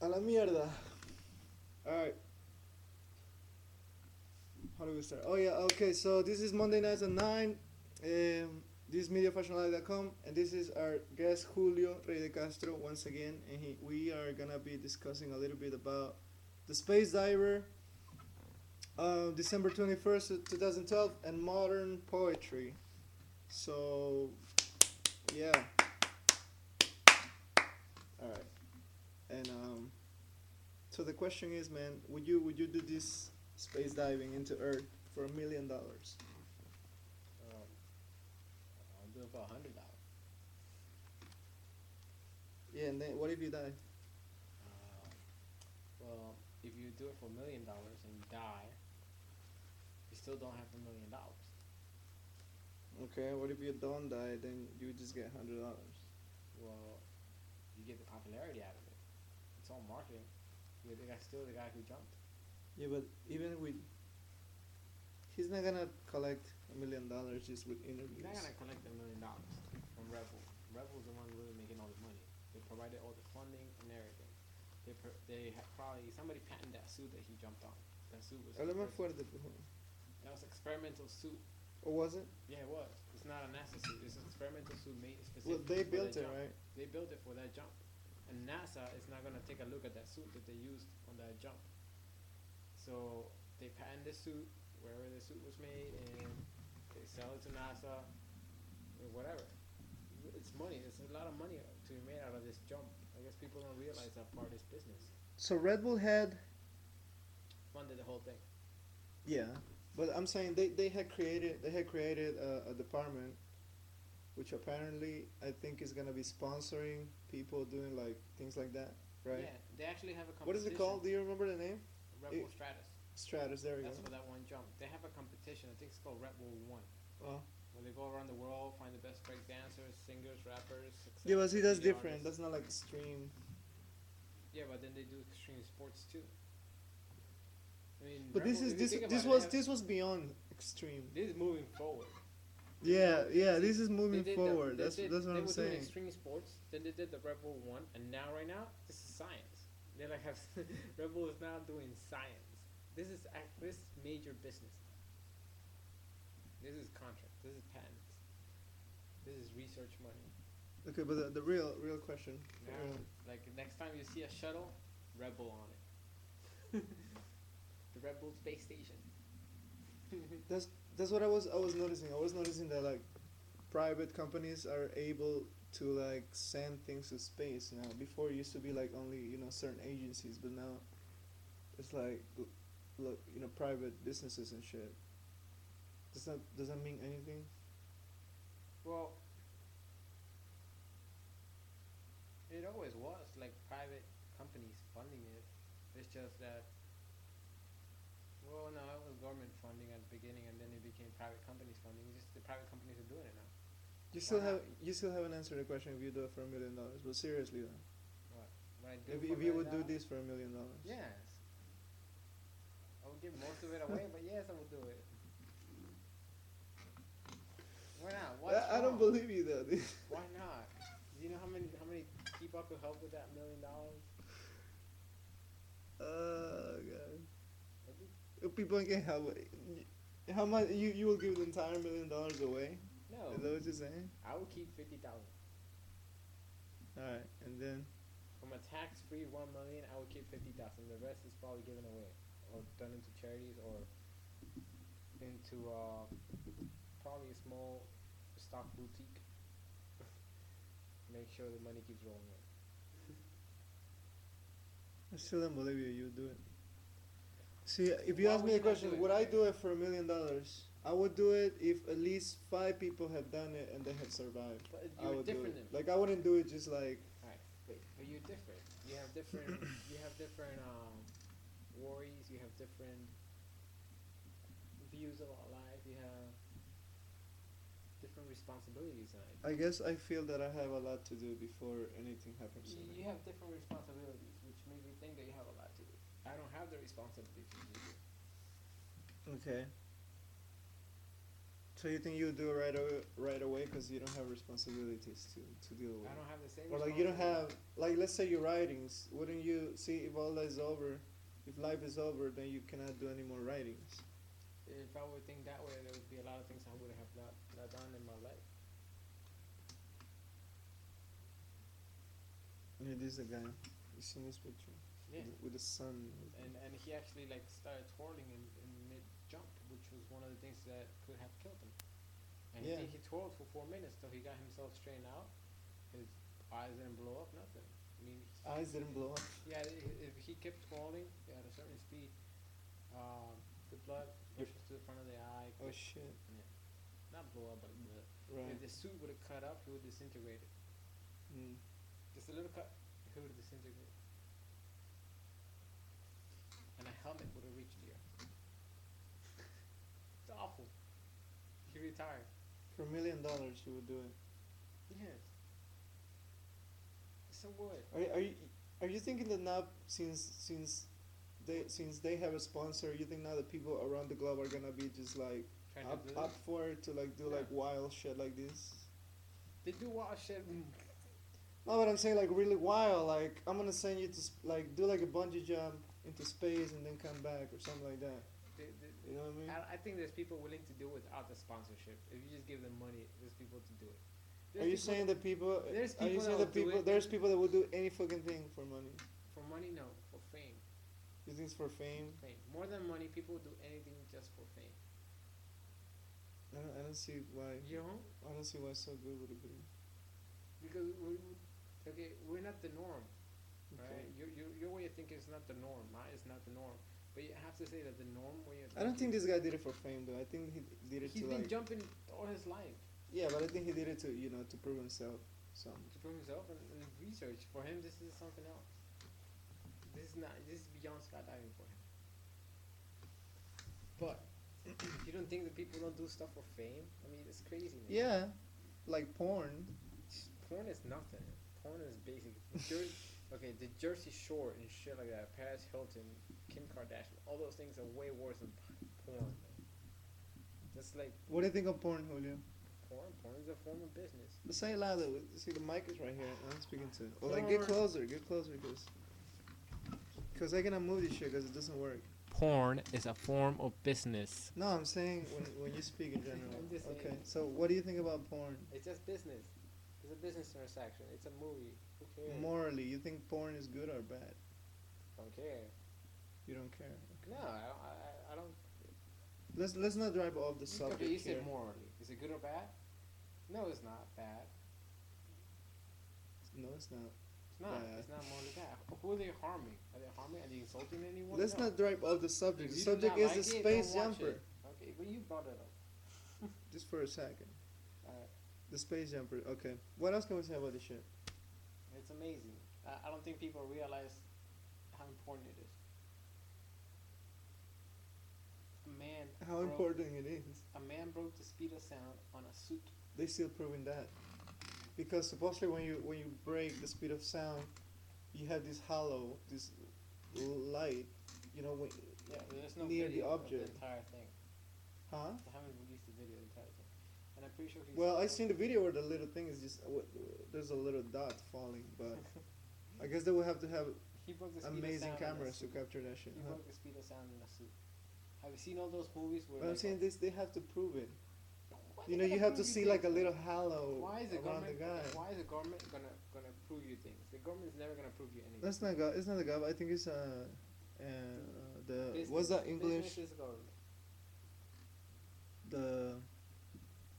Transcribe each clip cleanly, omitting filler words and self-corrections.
A la mierda. Alright, how do we start? Oh, yeah, okay, so this is Monday Nights at 9. This is MediaFashionLive.com, and this is our guest Julio Rey de Castro once again. And we are gonna be discussing a little bit about the Space Diver, December 21st, 2012, and modern poetry. So, yeah, alright. And so the question is, man, would you do this space diving into Earth for $1 million? Um, I'll do it for $100. Yeah, and then what if you die? Uh, well, if you do it for $1 million and you die, you still don't have $1 million. Okay, what if you don't die? Then you just get $100. Well, you get the popularity out of it. It's all marketing. You're the guy, still the guy who jumped. Yeah, but even with he's not gonna collect $1 million just with You're not interviews. gonna collect $1 million from Red Bull. Red Bull's the one really making all the money. They provided all the funding and everything. They had probably somebody patented that suit that he jumped on. That suit was Habla más fuerte, por favor. that was experimental suit. Or was it? Yeah, it was. It's not a NASA suit. It's an experimental suit made Well, specifically they for built that it, jump. right? They built it for that jump, and NASA is not gonna take a look at that suit that they used on that jump. So they patent the suit wherever the suit was made, and they sell it to NASA or whatever. It's money. There's a lot of money to be made out of this jump. I guess people don't realize that part is business. So Red Bull had, Funded the whole thing. yeah, but I'm saying they had created a department which apparently I think is gonna be sponsoring people doing like things like that, right? Yeah, they actually have a What is competition. it called? Do you remember the name? Red Bull Stratus. Stratus. There we go. That's for that one jump. They have a competition. I think it's called Red Bull One. Oh. Where they go around the world, find the best break dancers, singers, rappers, Yeah, but see, that's video different. That's artists. not like extreme. Yeah, but then they do extreme sports too. I mean, But Red this Bull, is if you this think this about it, was they this was beyond extreme. this is moving forward. Yeah, yeah, See, this is moving they did forward. they That's did, that's what they I'm were doing saying. extreme sports. Then they did the Red Bull One, and now right now this is science. They like have Red Bull is now doing science. This is major business. This is contract. This is patents. This is research money. Okay, but the real question. Now, like next time you see a shuttle, Red Bull on it. The Red Bull space station. That's what I was noticing. I was noticing that like private companies are able to like send things to space now. Before it used to be like only certain agencies, but now it's like look private businesses and shit. Does that mean anything? Well, it always was like private companies funding it. It's just that, well, no, it was government funding at the beginning, and then it became private companies funding. It's just the private companies are doing it now. You Why still not? you still haven't answered the question if you do it for $1 million. But seriously though, What? What I do if for you would do $1 million? this for $1 million. Yes. I would give most of it away, but yes, I would do it. Why not? What's I don't wrong? believe you though. Why not? Do you know how many people I could help with that $1 million? God. People can have. How much you will give the entire $1 million away? No, Is that what you're saying? I would keep 50,000. All right, and then From a tax-free 1 million, I would keep 50,000. The rest is probably given away, or done into charities, or into probably a small stock boutique. Make sure the money keeps rolling in. I still don't believe you. You do it. See, if you Why ask would me you the not question, do it? would I do it for $1 million? I would do it if at least 5 people have done it and they have survived. But I you're would do different it. than me. Like I wouldn't do it just like. Alright, wait, but you're different. You have different. You have different worries. You have different views about life. You have different responsibilities in life. I guess I feel that I have a lot to do before anything happens to me. You have different responsibilities, which make me think that you have a lot to do. I don't have the responsibilities you do. Okay. So you think you do it right away because you don't have responsibilities to deal with? I don't have the same. Or like you don't have, like, let's say your writings. Wouldn't you see if all that is over? If life is over, then you cannot do any more writings. If I would think that way, there would be a lot of things I would have not done in my life. Yeah, this is the guy. You seen this picture? Yeah. With the sun. And he actually like started twirling in mid jump, which was one of the things that could have killed him. And Yeah. he twirled for 4 minutes till he got himself straightened out. His eyes didn't blow up, nothing. I mean, Eyes didn't blow up. yeah, if he kept twirling at a certain speed, the blood rushes to the front of the eye. Oh shit. Yeah. Not blow up, but Right. if the suit would have cut up, he would disintegrate it. Mm. Just a little cut, he would have disintegrated. And a helmet would have reached the earth. It's awful. He retired. For $1 million, you would do it. Yes. So what? Are you thinking that now since they have a sponsor, you think now the people around the globe are gonna be just like Trying up to do up this? for it to like do Yeah. like wild shit like this? They do wild shit. No, but I'm saying like really wild. Like I'm gonna send you to like do like a bungee jump into space and then come back or something like that. You know what I mean? I think there's people willing to do it without the sponsorship. If you just give them money, there's people to do it. Are you saying that people? There's Are you people saying that that will do people? it. There's people that will do any fucking thing for money. For money? No, for fame. You think it's for fame? Fame. More than money, people will do anything just for fame. I don't see why. You know? I don't see why so good would it be. Because we're not the norm, right? Okay. Your way of thinking is not the norm. Mine is not the norm. But you have to say that the norm way of thinking. I don't think this guy did it for fame though. I think he did it He's to been like. jumping all his life Yeah, but I think he did it to to prove himself. Some. to prove himself and research. For him, this is something else. This is beyond skydiving for him. But you don't think that people don't do stuff for fame? I mean, it's crazy, man. Yeah, like porn. Porn is nothing. Porn is basic. The Jersey Shore and shit like that. Paris Hilton, Kim Kardashian, all those things are way worse than porn, man. Just like What do you think of porn, Julio? porn is a form of business. But say it louder. See, the mic is right here. I'm speaking to. Or like get closer, because I cannot move this shit because it doesn't work. Porn is a form of business. No, I'm saying when you speak in general. I'm just saying. Okay, so what do you think about porn? It's just business. It's a business transaction. It's a movie. Who cares? Morally, you think porn is good or bad? Don't care. You don't care. No, I don't. Let's not drive off the subject Okay, you here. said morally. Is it good or bad? No, it's not bad. No, it's not. It's not. Bad. It's not morally bad. Who are they harming? Are they harming? Are they insulting anyone? Let's No. not drive off the subject. If The you do subject not is like the it, space don't watch jumper. it. Okay, but you brought it up. Just for a second. Alright. The space jumper. Okay. What else can we say about this shit? It's amazing. I don't think people realize how important it is. A man. How broke- important it is. A man broke the speed of sound on a suit. They still proving that. Because supposedly when you break the speed of sound, you have this hollow, this light. You know when. Yeah, there's no Near the video of object. the entire thing. Huh? They haven't released the video of the entire thing, and I'm pretty sure he's. Well, I seen the video where the little thing is just there's a little dot falling, but I guess they will have to have He broke the speed amazing of sound in a cameras to suit. capture that shit. He Huh? broke the speed of sound in a suit. Have you seen all those movies where? But I'm like, saying this, they have to prove it. why You they know, you gotta have to prove see things? like a little halo Why is the around the government? guy. Why is the government gonna prove you things? The government's never gonna prove you anything. That's not God. It's not the God. I think it's the what's that English? Business is government. The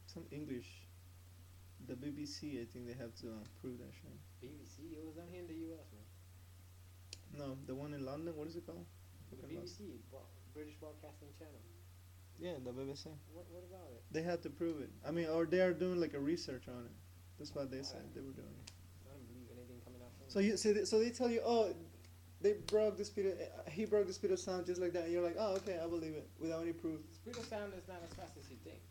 some English. The BBC. I think they have to prove that shit. BBC. It was done here in the U.S., man. No, the one in London. What is it called? The Fucking lost. BBC, British Broadcasting Channel. Yeah, the BBC. What about it? They had to prove it. I mean, or they are doing like a research on it. That's what they said they were doing. I don't believe anything coming out from So it. you so they tell you, oh, they broke the speed. He broke the speed of sound just like that. And you're like, oh, okay, I believe it without any proof. Speed of sound is not as fast as you think.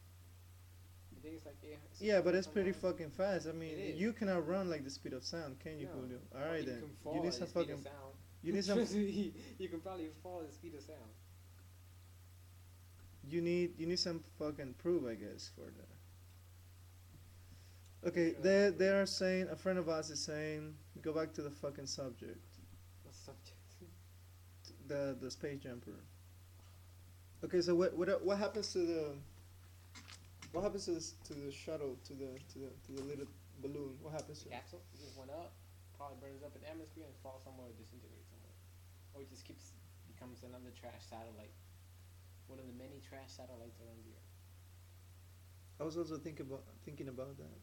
You think it's like Yeah, but it's pretty sometimes- fucking fast. I mean, It is. you cannot run like the speed of sound, can you, No. Julio? All Well, right you then. can fall You need at some the speed fucking. of sound. You need some. You can probably fall at the speed of sound. You need some fucking proof, I guess, for that. I'm Okay, sure they are saying, a friend of us is saying, go back to the fucking subject, the subject. the space jumper. Okay, so what happens to the shuttle, to the little balloon? What happens The to it? capsule it just went up, probably burns up in the atmosphere and falls somewhere or disintegrates somewhere. Or it just keeps becomes another trash satellite. One of the many trash satellites around the Earth. I was also thinking about that.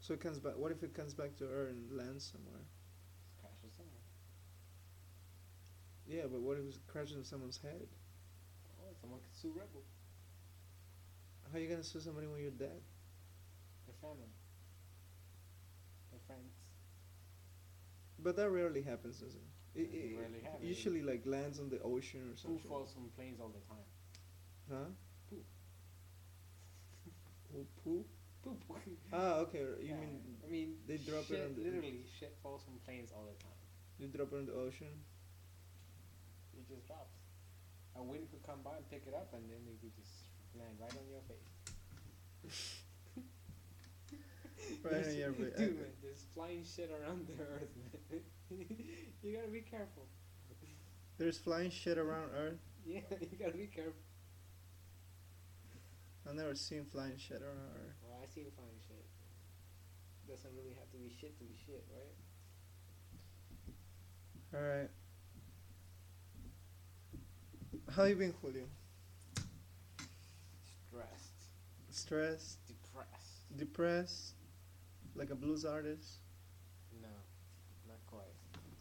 So it comes back. What if it comes back to Earth and lands somewhere? Just crashes somewhere. Yeah, but what if it crashes in someone's head? Oh, someone could sue Rebel. How are you gonna sue somebody when you're dead? Their family. Their friends. But that rarely happens, doesn't it? It rarely happens. Usually like lands on the ocean or Poo something. falls from planes all the time. Huh? Poo. Oh, poo? Poop. Ah, okay. You Yeah, mean I mean, they drop it shit, on the literally, shit falls from planes all the time. they drop it in the ocean? It just drops. A wind could come by and pick it up, and then it could just land right on your face. Right on your face. Dude, man, there's flying shit around the earth, man. You gotta be careful. There's flying shit around Earth. Yeah, you gotta be careful. I've never seen flying shit around Earth. Well, I seen flying shit. Doesn't really have to be shit, right? All right. How you been, Julio? Stressed, Stressed, depressed. depressed, like a blues artist. No, not quite.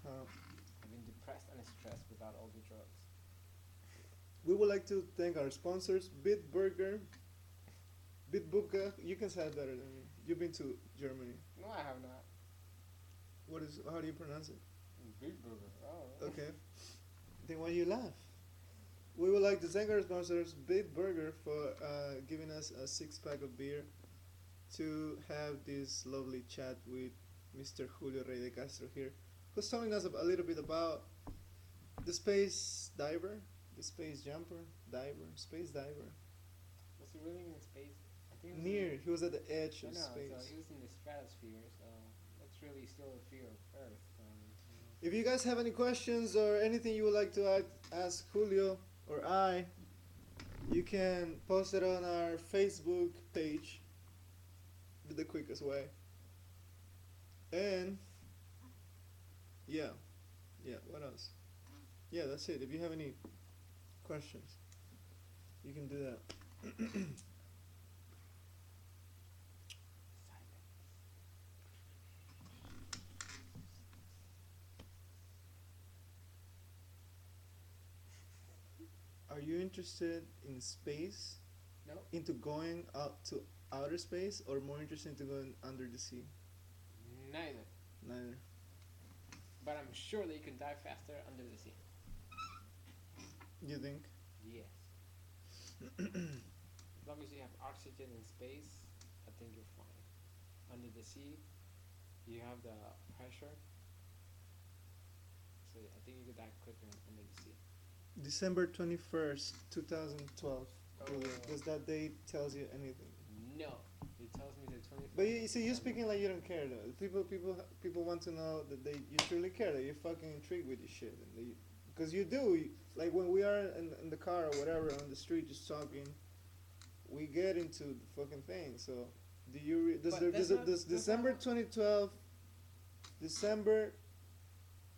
How? I've been depressed and stressed without all the drugs. We would like to thank our sponsors, Bitburger, Bitburger. You can say it better than me. You've been to Germany. No, I have not. How do you pronounce it? Big burger. Oh. Okay. Then why you laugh? We would like to thank our sponsors, Bitburger, for giving us a 6-pack of beer to have this lovely chat with Mr. Julio Rey de Castro here, who's telling us a little bit about the space diver, the space jumper, space diver. Was he really in space? I think it was Near, he was at the edge I of know, space. so he was in the stratosphere, so that's really still a fear of Earth. If you guys have any questions or anything you would like to ask Julio or I, you can post it on our Facebook page, the quickest way. And yeah, what else? Yeah, that's it. If you have any questions, you can do that. Are you interested in space? No, Into going out to outer space, or more interested into going under the sea? neither. Neither. But I'm sure that you can dive faster under the sea. You think? Yes. As long as you have oxygen in space, I think you're fine. Under the sea, you have the pressure. So I think you could dive quicker under the sea. December 21st, 2012. Julio, Oh. does that date tells you anything? No, it tells me the 25th. But you see, you're speaking like you don't care though. People want to know that you truly care, that you're fucking intrigued with this shit, and because you do. Like when we are in the car or whatever on the street just talking, we get into the fucking thing. So, do you does But there that's does, it, not- does that's December not- 2012, December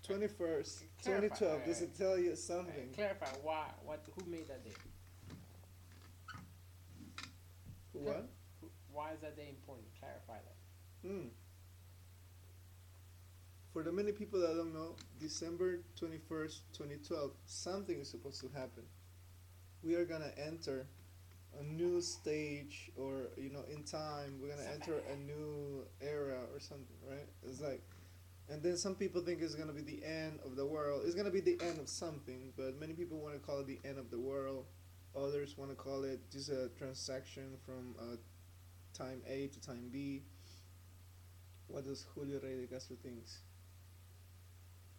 21st, Clarify, 2012, does it tell you something? Alright, clarify why? Who made that day? What? Why is that day important? Clarify that. For the many people that don't know, December 21st, 2012, something is supposed to happen. We are gonna enter a new stage, or in time, we're gonna enter a new era or something, right? It's like, and then some people think it's gonna be the end of the world. It's gonna be the end of something, but many people want to call it the end of the world. Others want to call it just a transaction from time A to time B. What does Julio Rey de Castro thinks?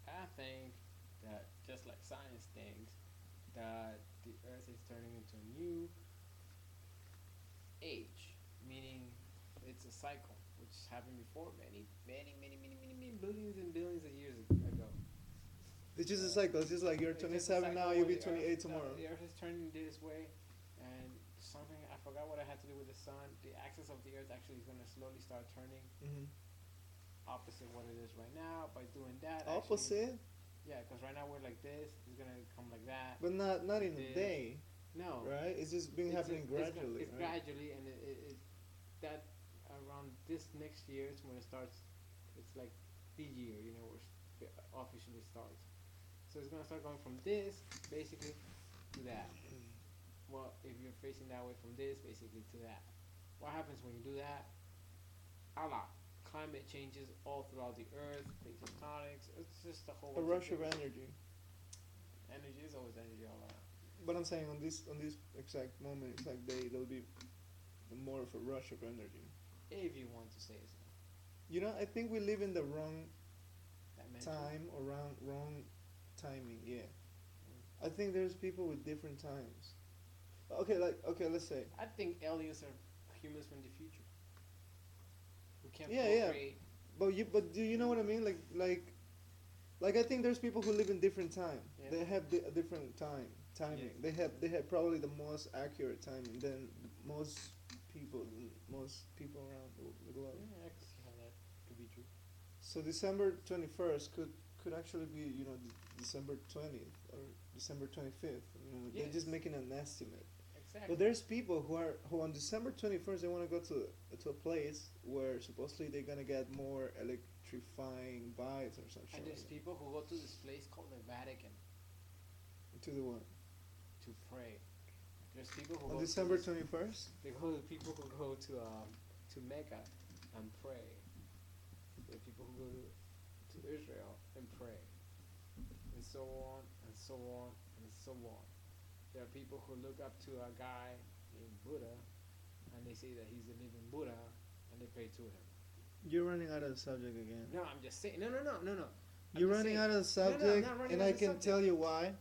I think that just like science thinks that the Earth is turning into a new age, meaning it's a cycle, which happened before many billions and billions of years ago. It's just a cycle. It's just like you're It's just a 27 now, cycle you'll where be 28 tomorrow. the Earth is turning this way, and something I forgot what I had to do with the sun. The axis of the Earth actually is gonna slowly start turning Hmm. opposite what it is right now. By doing that, actually, Opposite, yeah, because right now we're like this. It's gonna come like that. but not in a This. day, No, right? It's just been happening gradually, It's right? gradually, and it that around this next year is when it starts. It's like the year, where it officially starts. So it's gonna start going from this basically to that. Well, if you're facing that way from this basically to that, what happens when you do that? A lot. Climate changes all throughout the earth, plate tectonics. It's just a whole A bunch rush of of things. energy. Energy is always energy all around. But I'm saying on this exact moment, exact day, there'll be more of a rush of energy. If you want to say so. I think we live in the wrong Dimension. time or wrong timing. Yeah, I think there's people with different times. Okay, let's say. I think aliens are humans from the future who can Yeah. procreate. But do you know what I mean? Like I think there's people who live in different time. Yeah. They have a different timing. Yes. They have probably the most accurate timing than most people around the globe. Yeah, I can see how that could be true. So December 21st could actually be December 20th or December 25th. They're just Yes. making an estimate. Exactly. But there's people who on December 21st they want to go to a place where supposedly they're gonna get more electrifying vibes or some shit. And there's people who go to this place called the Vatican To the what? to pray. There's people who On go December to this, 21st? they go to people who go to Mecca and pray. There are people who go to Israel and pray, and so on and so on and so on. There are people who look up to a guy named Buddha, and they say that he's the living Buddha, and they pray to him. You're running out of the subject again. No, I'm just saying. No. I'm You're just running saying- out of the No, I'm subject, not running and out I of the can subject. tell you why.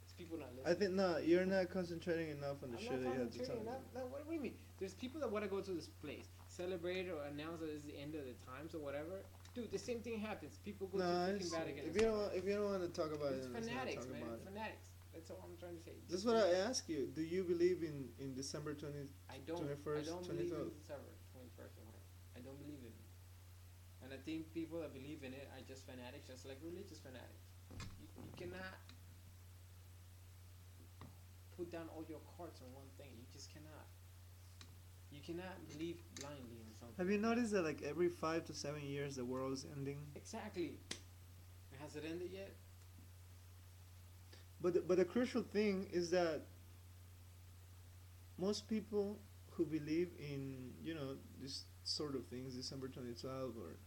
It's people not listening. I think no, you're not concentrating enough on the I'm shit not that you have to talk concentrating. about. No, what do you mean? There's people that want to go to this place, celebrate or announce that it's the end of the times or whatever. Dude, the same thing happens. People go No, to freaking it's, Vatican. if and you stuff. don't if you don't want to talk about It's it, then let's not fanatics, talk man. about it. Fanatics. That's all I'm trying to say. That's what I ask you. Do you believe in December 20th? I don't. 21st, I don't believe in 23rd. December 21st or whatever. I don't believe in it. And I think people that believe in it are just fanatics, just like religious fanatics. You cannot put down all your cards on one thing. You just cannot. You cannot believe blindly in something. Have you noticed that like every 5 to 7 years the world is ending? Exactly. Has it ended yet? But the crucial thing is that most people who believe in this sort of things, December 2012 or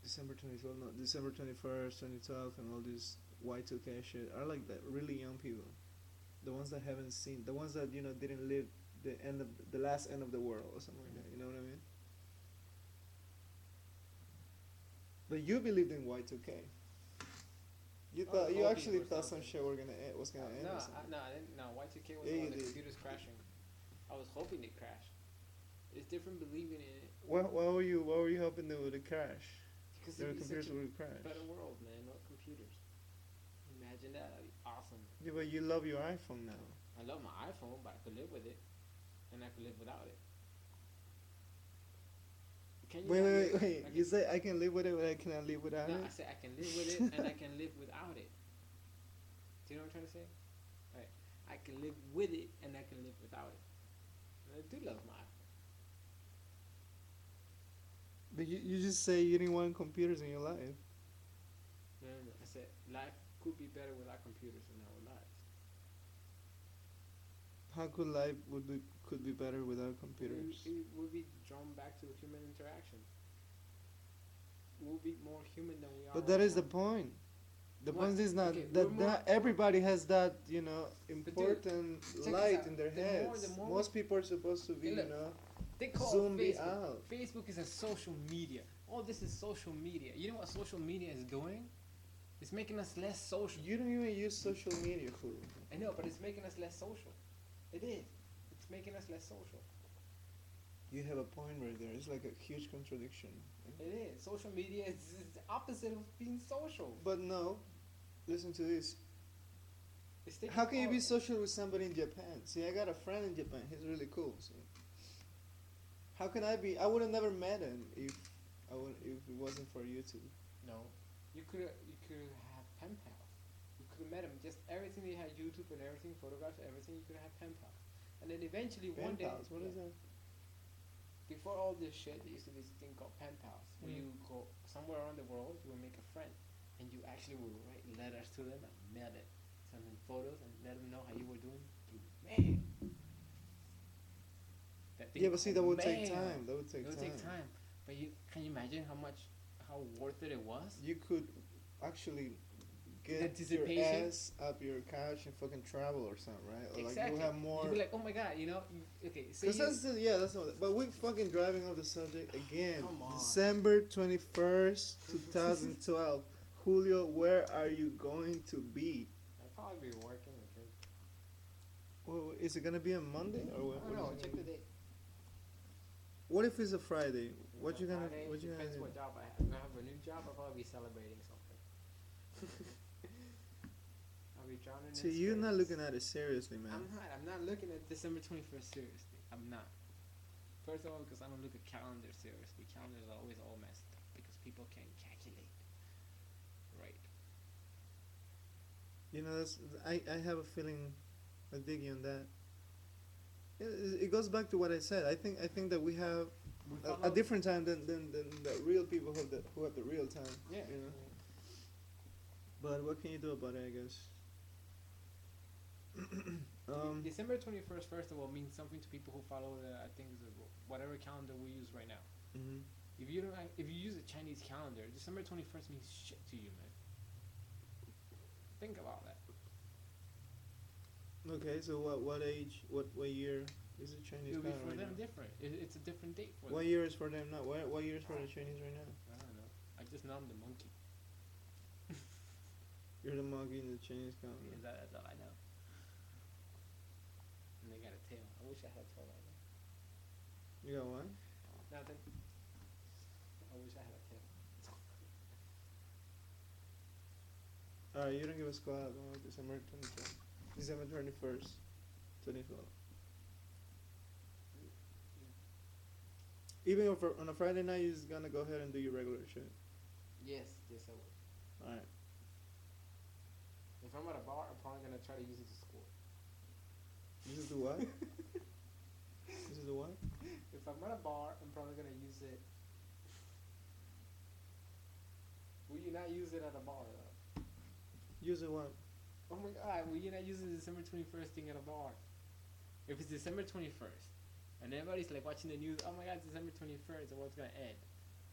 December 2012, no, December 21st, 2012, and all this Y2K shit are like the really young people, the ones that haven't seen, the ones that didn't live the last end of the world or something like that. You know what I mean? But you believed in Y2K. You I was thought you hoping actually for thought some something. shit was gonna end. No, or something. I didn't. No, Y2K was Yeah, when you the did. computers crashing. I was hoping they crashed. It's different believing in it What were you hoping they would crash? because Their it'd be computers such a would crash. better world, man. No computers. Imagine that. That'd be awesome. Yeah, but you love your iPhone now. I love my iPhone, but I could live with it, and I could live without it. Can you Wait, not wait, live- wait. I You can- say I can live with it, but I cannot live without No, it. I said I can live with it and I can live without it. Do you know what I'm trying to say? Right. I can live with it and I can live without it. And I do love my iPhone. But you just say you didn't want computers in your life. No. I said life could be better without computers in our lives. How could life could be better without computers? We would be drawn back to human interaction. We'll be more human than we are. But that right is the now. point. The What? point is not Okay, that we're more- not everybody has that check important this light out. in their The more- heads. the more Most people are supposed to be Hey, look. They call zombie Facebook. out. Facebook is a social media. All this is social media. You know what social media is doing? It's making us less social. You don't even use social media, fool. I know, but it's making us less social. It is. It's It's making us less social. You have a point right there. It's like a huge contradiction. It is. Social media is the opposite of being social. But no, listen to this. It's taking How can you all- be social with somebody in Japan? See, I got a friend in Japan. He's really cool. So how can I be? I would have never met him if it wasn't for YouTube. No, you could have pen pals. You could have met him. Just everything they had YouTube and everything, photographs, everything. You could have pen pals. And then eventually Pen one day, pals. What is that? before all this shit, there used to be this thing called pen pals, where Mm. you go somewhere around the world, you will make a friend, and you actually will write letters to them and mail it, send them photos, and let them know how you were doing through mail. That thing Yeah, but see, that called would take mail. time. That would take It would time. take time, but you can you imagine how worth it was? You could actually get your Anticipation. ass up your couch and fucking travel or something, right? Or Exactly. like you have more. You'd be like, oh my god, you know, okay. So Cause you, that's the, yeah, that's not. But we fucking driving off the subject again. Come on. December 21st, 2012. Julio, where are you going to be? I'd probably be working. Okay. Well, is it gonna be on Monday or what? I don't know. Check the date. What if it's a Friday? What you gonna? Friday, What you gonna depends do? what job I have. If I have a new job, I'll probably be celebrating something. I'll be drowning. See, in you're not spirits. looking at it seriously, man. I'm not looking at December 21st seriously. I'm not. First of all, because I don't look at calendars seriously. Calendars are always all messed up because people can't calculate. Right. You know, I have a feeling, I dig you on that. It goes back to what I said. I think that we have a different time than the real people who have the real time. Yeah. You know. But what can you do about it? I guess. December 21st, first of all, means something to people who follow the, I think, whatever calendar we use right now. Mhm. If you use a Chinese calendar, December 21st means shit to you, man. Think about that. Okay, so what age, what year is the Chinese It'll be calendar for right them now? different. It's a different date for What them. year is for them now? What year is for the Chinese right now? I don't know. I just know I'm the monkey. You're the monkey in the Chinese calendar. Yeah, that's all I know. And they got a tail. I wish I had a tail right now. You got one? Nothing. I wish I had a tail. Alright, you don't give a squat on December 21st. December 21st, 2012. Even if on a Friday night, you're just gonna go ahead and do your regular shit. Yes, yes I would. Alright. If I'm at a bar, I'm probably gonna try to use it to score. This is the what? This is the what? If I'm at a bar, I'm probably gonna use it. Will you not use it at a bar though? Use the what? Oh my god, will you not use the December 21st thing at a bar? If it's December 21st, and everybody's like watching the news, oh my god, it's December 21st, the world's gonna end,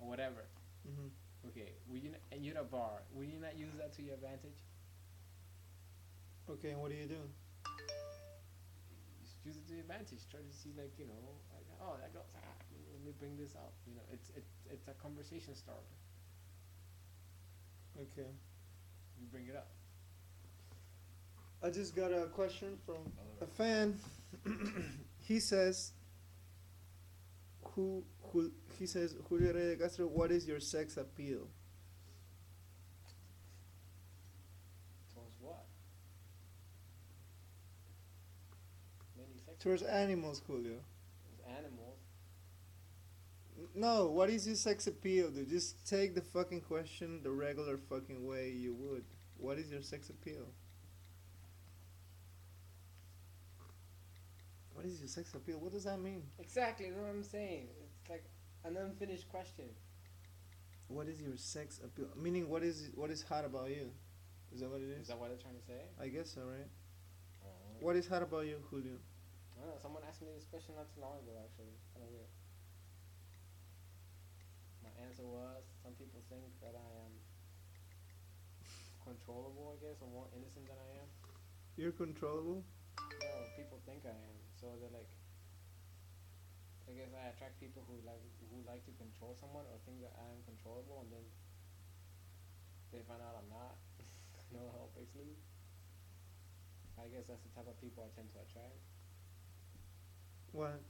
or whatever. Mm-hmm. Okay, will you not, and you're at a bar, will you not use that to your advantage? Okay, and what do you do? Just use it to your advantage. Try to see, like, you know, like, oh, that goes, let me bring this up. You know, it's a conversation starter. Okay. You bring it up. I just got a question from a fan. He says, he says, Julio Rey de Castro, what is your sex appeal? Towards what? Many sex Towards animals, Julio. towards animals. No, what is your sex appeal, dude? Just take the fucking question the regular fucking way you would. What is your sex appeal? What is your sex appeal? What does that mean? Exactly, that's what I'm saying. It's like an unfinished question. What is your sex appeal? Meaning, what is hot about you? Is that what it Is is? that what they're trying to say? I guess so, right? Oh. What is hot about you, Julio? I don't know. Someone asked me this question not too long ago, actually. Kind of weird. My answer was, some people think that I am controllable, I guess, or more innocent than I am. You're controllable? No, people think I am. So they're like, I guess I attract people who like to control someone or think that I am controllable, and then they find out I'm not. No help, basically. I guess that's the type of people I tend to attract. What?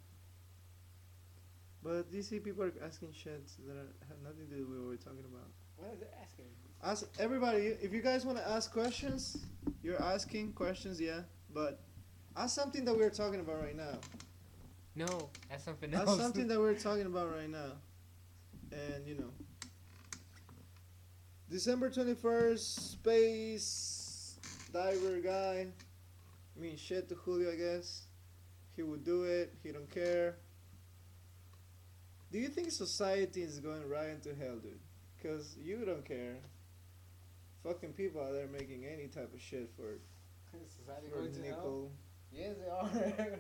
But you see, people are asking shit that have nothing to do with what we're talking about. What are they asking? Ask everybody if you guys want to ask questions. You're asking questions, yeah, but ask something that we're talking about right now. No, that's something Ask else. something that we're talking about right now, and December 21st, space diver guy. I mean, shit to Julio, I guess. He would do it. He don't care. Do you think society is going right into hell, dude? Cause you don't care. Fucking people out there making any type of shit for Society for going to hell? nickel. Yes, they are.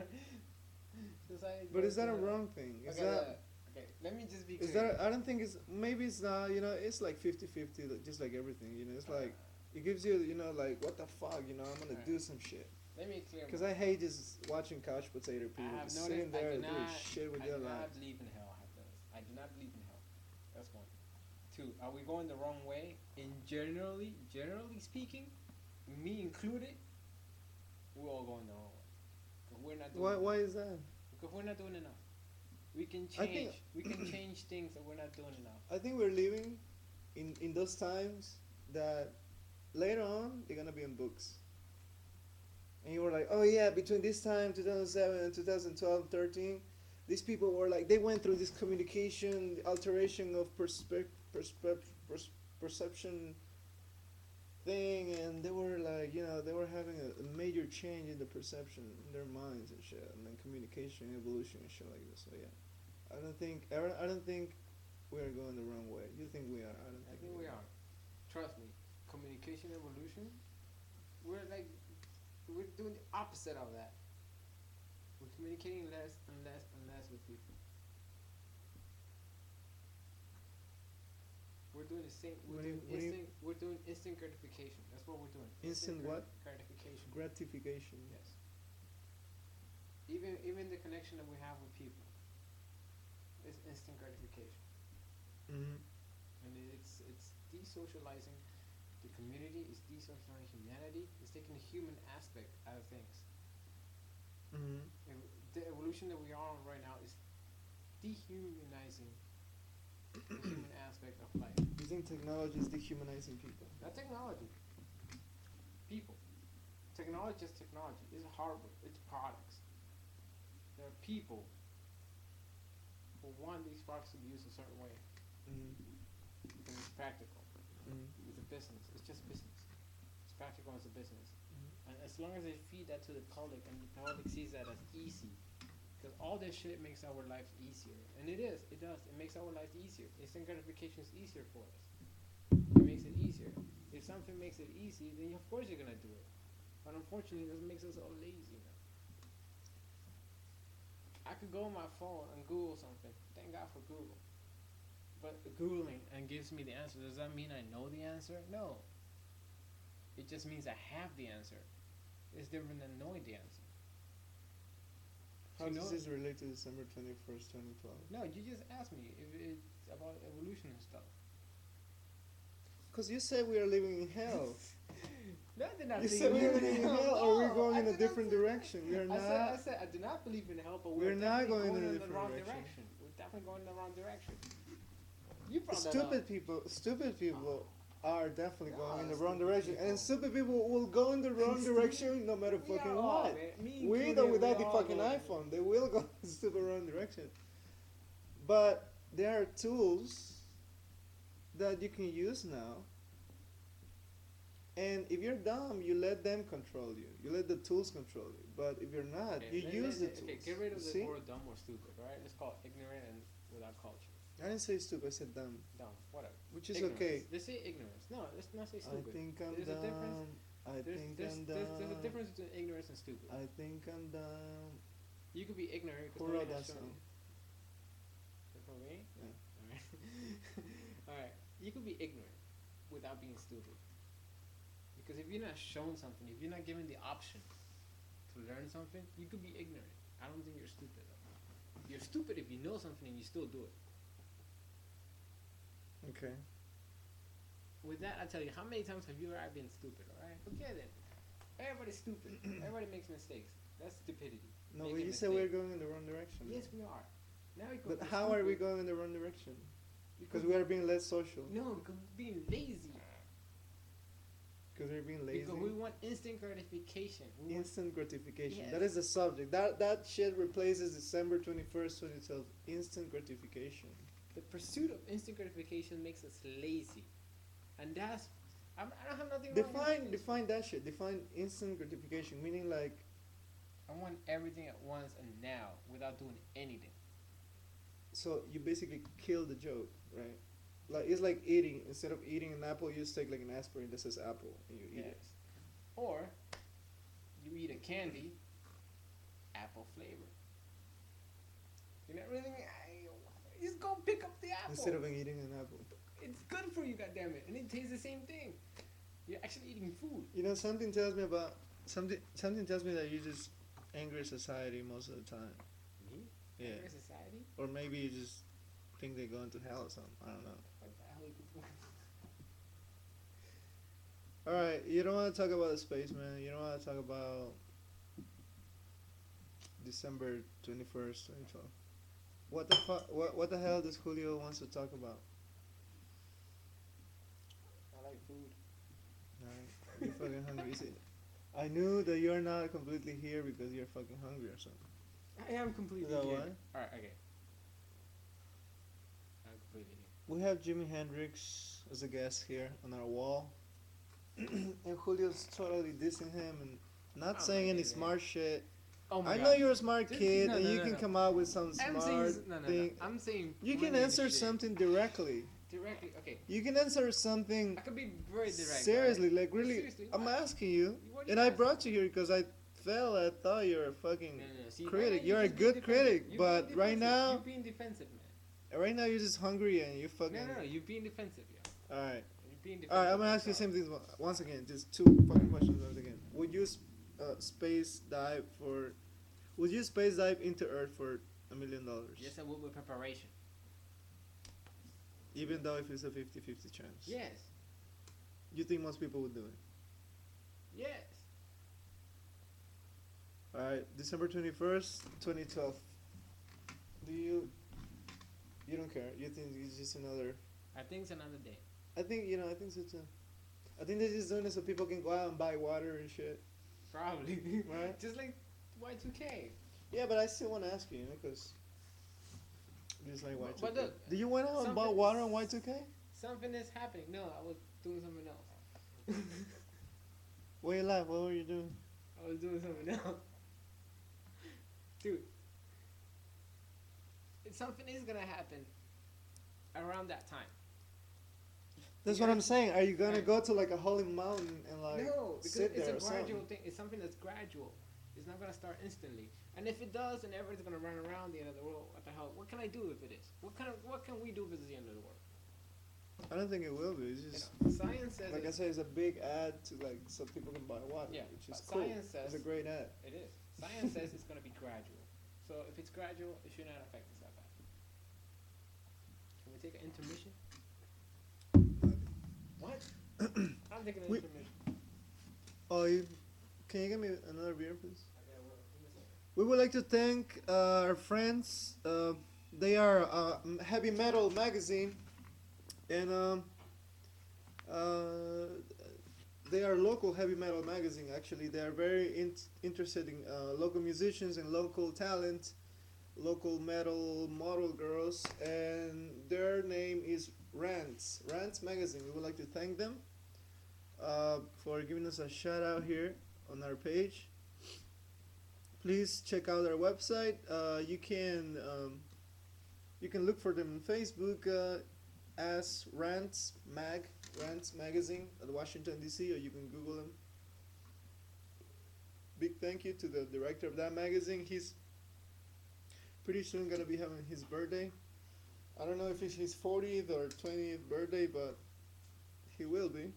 Society But going is that to a hell. wrong thing? Is Okay, that okay, let me just be is clear. that I don't think it's maybe it's not. It's like 50-50, just like everything. It's like it gives you like what the fuck. I'm gonna do some shit. Let me clear. Cause I hate just watching couch potato people I have just noticed sitting there I do and doing not, shit with I their do not lives. believe in hell. I do not believe in hell. That's one. Two, are we going the wrong way? Generally speaking, me included, we're all going the wrong way. 'Cause we're not doing Why is that? because we're not doing enough. We can I think- change. We can change things that we're not doing enough. I think we're living in those times that later on they're gonna be in books. And you were like, oh yeah, between this time, 2007 and 2012, 13, these people were like, they went through this communication alteration of perception thing, and they were like, they were having a major change in the perception in their minds and shit, and then communication, evolution, and shit like this. So yeah, I don't think we are going the wrong way. You think we are? I think we are. Trust me. Communication evolution. We're doing the opposite of that. We're communicating less and less and less with people. We're doing the same. We're doing instant gratification. That's what we're doing. Instant what? Gratification. Gratification. Yes. Even the connection that we have with people is instant gratification, Mm-hmm. and it's desocializing the community. It's desocializing humanity. It's taking the human aspect out of things. Mm-hmm. And the evolution that we are on right now is dehumanizing the human aspect of life. You think technology is dehumanizing people? Not technology. People. Technology is technology. It's hardware. It's products. There are people who want these products to be used a certain way Mm-hmm. because it's practical. Mm-hmm. It's a business. It's just business. It's practical as a business. Mm-hmm. And as long as they feed that to the public and the public sees that as easy, because all this shit makes our lives easier. And it is. It does. It makes our lives easier. Instant gratification is easier for us. It makes it easier. If something makes it easy, then of course you're going to do it. But unfortunately, this makes us all lazy now. I could go on my phone and Google something. Thank God for Google. But Googling and gives me the answer. Does that mean I know the answer? No. It just means I have the answer. It's different than knowing the answer. How You does know- this relate to December 21st, 2012? No, you just asked me if it's about evolution and stuff. Because you said we are living in hell. No, I did not You say said we are living in hell, or we're No, going I in a did not different say direction. We are I not. said I do not believe in hell, but We're we're not definitely going in a in the different wrong direction. direction. We're definitely going in the wrong direction. You brought that up. Stupid people are definitely going in the Yeah, wrong stupid direction, people. and stupid people will go in the wrong direction no matter We fucking are all, what. man. Me With included, or we without the all fucking go- iPhone, they will go in the stupid wrong direction. But there are tools that you can use now. And if you're dumb, you let them control you. You let the tools control you. But if you're not, Okay, you use the tools. Okay, get rid of the See? word dumb or stupid, right? Let's call it ignorant and without culture. I didn't say stupid. I said dumb, Dumb, whatever. which is Ignorance. okay. Let's say ignorance. No, let's not say I stupid. think I'm There's a difference. dumb. I think I'm There's a dumb. difference between ignorance and stupid. I think I'm dumb. You could be ignorant because Who wrote nobody has that shown song? you. For me? Yeah. Alright. Alright. You could be ignorant without being stupid. Because if you're not shown something, if you're not given the option to learn something, you could be ignorant. I don't think you're stupid though. You're stupid if you know something and you still do it. Okay. With that, I tell you, how many times have you ever been stupid, alright? Okay then. Everybody's stupid. Everybody makes mistakes. That's stupidity. No, make but a you said we're mistake. going in the wrong direction. Yes, we are. Now we go. But to how are we stupid going in the wrong direction? Because Because we are being less social. no, because we're being lazy. Because we're being lazy. Because we want instant gratification. We want Instant gratification. Yes. That is the subject. That shit replaces December 21st, 2012. Instant gratification. the pursuit of instant gratification makes us lazy, and that's I don't have nothing wrong with Define it. define that shit. Define instant gratification. Meaning like I want everything at once and now without doing anything. so you basically kill the joke, right? Like it's like eating. Instead of eating an apple, you just take like an aspirin that says apple and you eat Yes. it. Or you eat a candy, apple flavor. You know, really, just go pick up the apple. Instead of eating an apple. It's good for you, goddammit, and it tastes the same thing. You're actually eating food. You know, something tells me about something tells me that you just angry society most of the time. Me? Yeah. Angry society? Or maybe you just think they're going to hell or something. I don't know. What the hell are you doing? Alright, you don't want to talk about the space, man. You don't want to talk about December 21st, 2012. What the fuck? What the hell does Julio wants to talk about? I like food. Alright, you're fucking hungry. See, I knew that you're not completely here because you're fucking hungry or something. I am completely Is that here. why? Alright, okay. I'm completely here. We have Jimi Hendrix as a guest here on our wall. And Julio's totally dissing him and not I'm saying not any dissing smart shit. Oh my I god. know you're a smart Just- kid no, and no, you no, can no. come out with some I'm smart saying no, no, thing. no. I'm saying You can plenty of answer shit. something directly. Directly, okay. You can answer something I could be very direct. seriously, right? like really. Seriously, I'm what? asking you, What do and you I ask? brought you here because I thought you were a fucking No, no, no. See, critic. right now You're a just being good defensive. critic, You're but being right defensive. now, You're being defensive, man. right now you're just hungry and you fucking. No, you're being defensive, yo. All right. You're being defensive. All right, I'm gonna ask you the That's same thing once again. Just two fucking questions once again. Would you space dive for? Would you space dive into Earth for $1 million? all. Yes, I would with preparation. Even though if it's a 50-50 chance. Yes. You think most people would do it? Yes. All right, December 21st, 2012. Do you? You don't care. You think it's just another? I think it's another day. I think I think so too. I think they're just doing it so people can go out and buy water and shit. Probably. Right? Just like Y2K. Yeah, but I still want to ask you, because just like Y2K. But look, Do you went out and bought something- water on Y2K? Something is happening. No, I was doing something else. Where you laugh? What were you doing? I was doing something else. Dude. Something is gonna happen around that time. That's Yeah. what I'm saying. Are you gonna Right. go to like a holy mountain and like No, because sit it's there a or gradual something? thing. It's something that's gradual. It's not gonna start instantly. And if it does, and everybody's gonna run around the end of the world, what the hell? What can I do if it is? What can we do if it's the end of the world? I don't think it will be. It's You just know, science says like I it, said, it's a big ad to like so people can buy water, Yeah, which is but cool. science says- It's a great ad. it is. Science says it's gonna be gradual. So if it's gradual, it should not affect us that bad. Can we take an intermission? What? I'm taking an We- intermission. Oh, can you give me another beer, please? Okay, well, give me a second. We would like to thank our friends. They are Heavy Metal Magazine, and they are local heavy metal magazine. Actually, they are very interested in local musicians and local talent, local metal model girls, and their name is Rants Magazine. We would like to thank them for giving us a shout out here on our page. Please check out our website. You can look for them on Facebook as Rants Magazine at Washington DC, or you can Google them. Big thank you to the director of that magazine. He's pretty soon gonna be having his birthday. I don't know if it's his 40th or 20th birthday, but he will be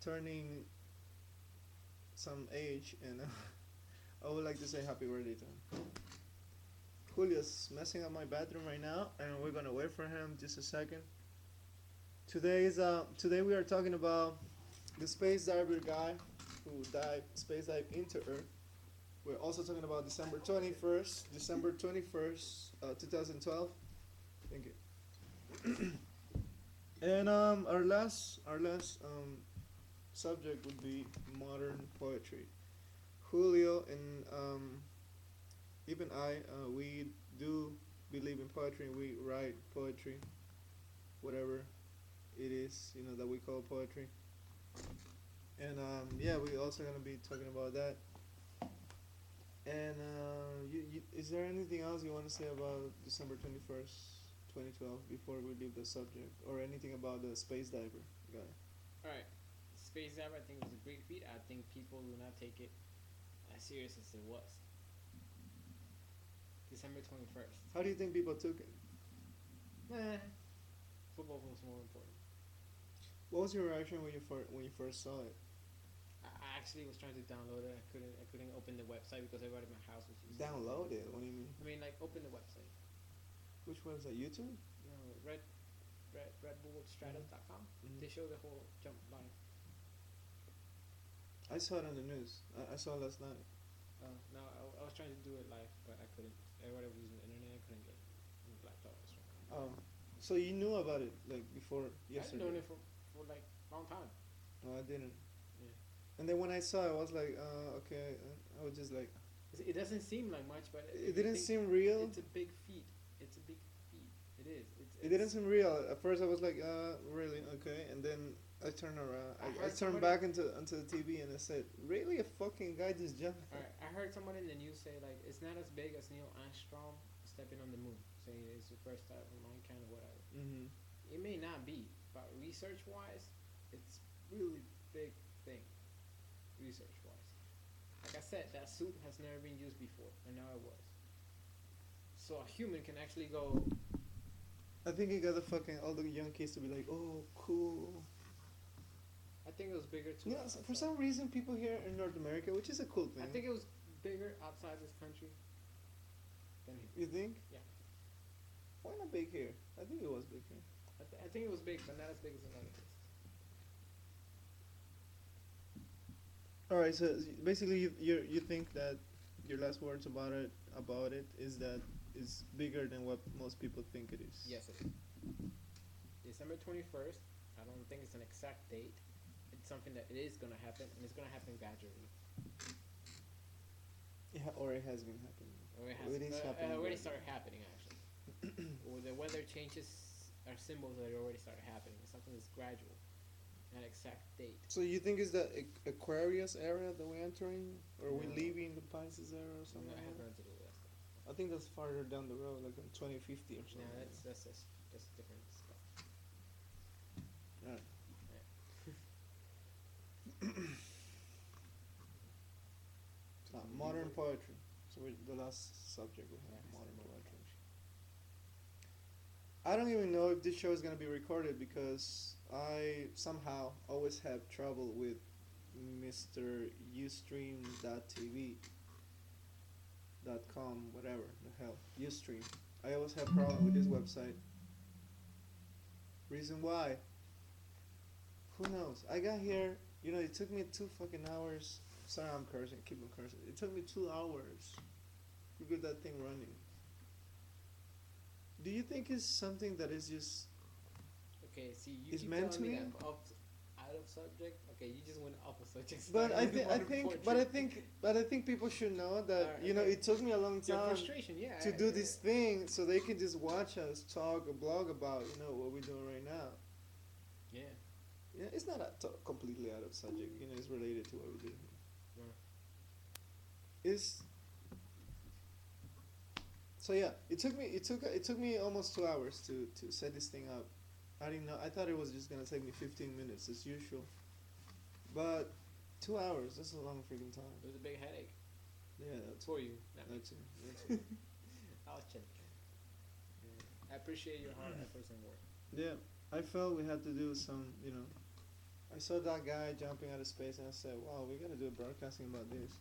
turning some age, and I would like to say happy birthday to him. Julio's messing up my bathroom right now, and we're gonna wait for him just a second. Today we are talking about the space diver guy. who dive space dive into Earth. We're also talking about December 21st, 2012. Thank you. And our last subject would be modern poetry. Julio and even we do believe in poetry. We write poetry, whatever it is, that we call poetry. And yeah, we also gonna be talking about that. And is there anything else you want to say about December 21st, 2012, before we leave the subject, or anything about the space diver guy? All right, space dive. I think was a great feat. I think people do not take it as serious as it was. December 21st. How do you think people took it? Nah, football was more important. What was your reaction when you first saw it? I actually was trying to download it. I couldn't open the website because everybody in my house was using Download it? What do you mean? I mean, like open the website. Which one is that? YouTube? You know, redbullstratus.com. Mhm. They show the whole jump live. I saw it on the news. I saw it last night. No, I was trying to do it live, but I couldn't. Everybody was using the internet. I couldn't get it. And the laptop was trying. Oh, so you knew about it like before yesterday? I've known it for like a long time. No, I didn't. Yeah. And then when I saw it, I was like, okay. I was just like, It doesn't seem like much, but it didn't seem real. It's a big feat. It's a big feat. It is. It didn't seem real. At first, I was like, really? Okay. And then I turned around. I turned back onto the TV and I said, really? A fucking guy just jumped? Alright, I heard someone in the news say, like, it's not as big as Neil Armstrong stepping on the moon, saying it's the first time of mankind or whatever. Mm-hmm. It may not be, but research-wise, it's really big thing. Research-wise. Like I said, that suit has never been used before, and now it was. So a human can actually go... I think it got all the young kids to be like, oh, cool. I think it was bigger too. Yeah, for some reason, people here in North America, which is a cool thing. I think it was bigger outside this country than here. You think? Yeah. Why not big here? I think it was big here. I think it was big, but not as big as in other places. All right, so basically, you think that your last words about it is that it's bigger than what most people think it is. Yes, it is. December 21st. I don't think it's an exact date. It's something that it is gonna happen, and it's gonna happen gradually. Yeah, or it has been happening. Or it has. It is happening. Already started happening actually. Or the weather changes are symbols that it already started happening. It's something that's gradual, not exact date. So you think it's the Aquarius era that we're entering, or are we No. leaving the Pisces era or something? No, it like has that? nothing to do with that stuff. I think that's farther down the road, like in 2050 or something. No, like that's different stuff. that. Alright. Modern poetry. So the last subject we have, Yeah, modern modern poetry. I don't even know if this show is gonna be recorded because I somehow always have trouble with Mr. Ustream.tv.com, whatever the hell, Ustream. I always have problem with this website. Reason why? Who knows? I got here. It took me 2 fucking hours. Sorry, I'm cursing. Keep on cursing. It took me 2 hours to get that thing running. Do you think it's something that is just? Okay, see, you It's keep meant telling to me be? that out of subject. Okay, you just went off of subject. But I Started think, with but I modern think, but I think people should know that Alright, okay. it took me a long poetry. Your time frustration, yeah. to do this thing, so they can just watch us talk or blog about what we're doing right now. Yeah. Yeah, it's not completely out of subject. It's related to what we do. Yeah. It's so yeah. It took me almost 2 hours to set this thing up. I didn't know. I thought it was just gonna take me 15 minutes as usual, but 2 hours. That's a long freaking time. It was a big headache Yeah, that's for you. Not me. that's it. That's it. I was chilling. I appreciate your hard efforts and work. Yeah, I felt we had to do some. I saw that guy jumping out of space, and I said, "Wow, we gotta do a broadcasting about this."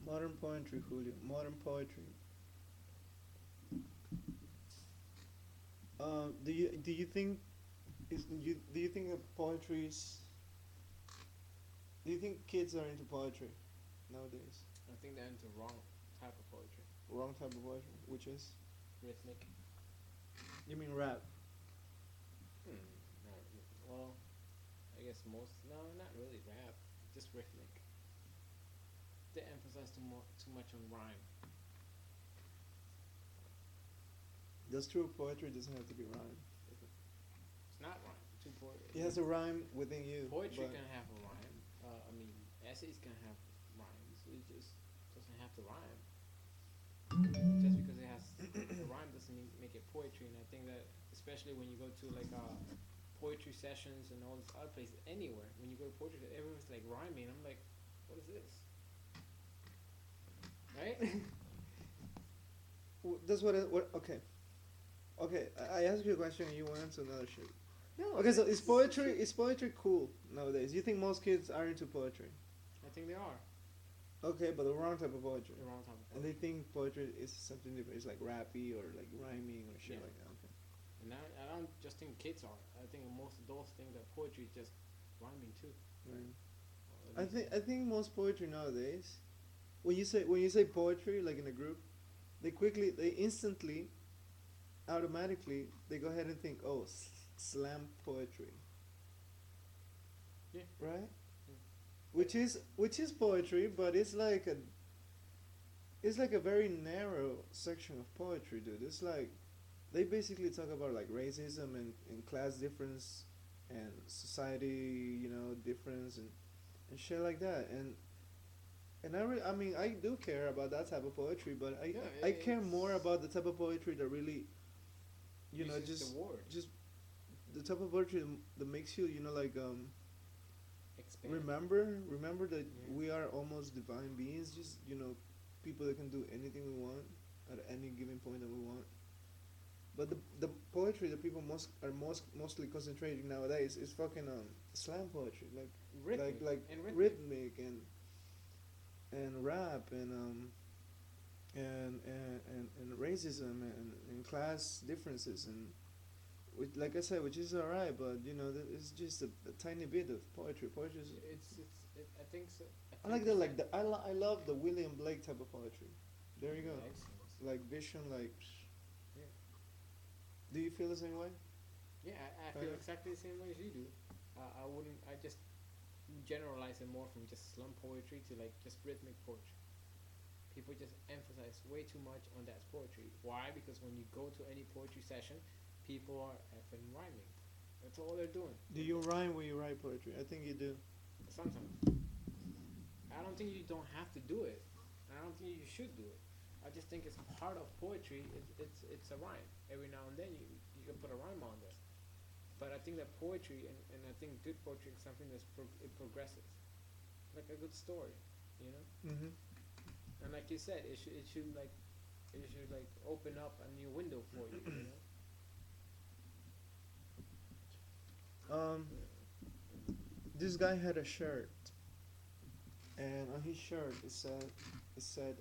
Modern poetry, Julio. Modern poetry. Do you think that poetry is Do you think kids are into poetry nowadays? I think they're into wrong type of poetry, Wrong type of poetry, which is? rhythmic. You mean rap? Not well. I guess most no, not really rap, just rhythmic. They emphasize too much on rhyme. That's true. Poetry doesn't have to be rhyme. It's not rhyme. Too poetry. It has a rhyme within you. Poetry but can have a rhyme. I mean, essays can have rhymes. It just doesn't have to rhyme. Just because it has a rhyme doesn't make it poetry. And I think that especially when you go to like poetry sessions and all these other places, anywhere when you go to poetry, everyone's like rhyming. I'm like, what is this? Right? That's what. What? Okay. Okay. I asked you a question and you went to another shit. No. Okay, so is poetry cool nowadays? You think most kids are into poetry? I think they are. Okay, but the wrong type of poetry. The wrong type of And poetry. they think poetry is something different. It's like rappy or like rhyming or shit Yeah. like that. Okay. And I don't just think kids are. I think most adults think that poetry is just rhyming too. Right. Or at least- I think most poetry nowadays, when you say poetry like in a group, they instantly, automatically they go ahead and think, oh, slam poetry. Yeah. Right. Yeah. Which is poetry, but it's like a very narrow section of poetry, dude. It's like they basically talk about like racism and class difference and society, difference and shit like that. And I mean I do care about that type of poetry, but Yeah, I care more it's- about the type of poetry that really, uses just the word. just the type of poetry that makes you, like Expand. remember that Yeah. we are almost divine beings, just people that can do anything we want at any given point that we want. But the poetry that people mostly concentrating nowadays is fucking slam poetry, Rhythmic. like and rhythmic and rap and racism and class differences and which, like I said, which is alright, but it's just a tiny bit of poetry. Poetry is, I think so. I like the I love the William Blake type of poetry. There you go. Excellent. Like vision, like. Yeah. Do you feel the same way? Yeah, I feel exactly the same way as you do. I wouldn't. I just generalize it more from just slum poetry to like just rhythmic poetry. People just emphasize way too much on that poetry. Why? Because when you go to any poetry session, people are effing rhyming. That's all they're doing. Do you rhyme when you write poetry? I think you do. Sometimes. I don't think you don't have to do it. I don't think you should do it. I just think it's part of poetry. It's a rhyme. Every now and then you can put a rhyme on there. But I think that poetry and I think good poetry is something it progresses, like a good story, you know. Mm-hmm. And like you said, it should open up a new window for you, you know. This guy had a shirt, and on his shirt it said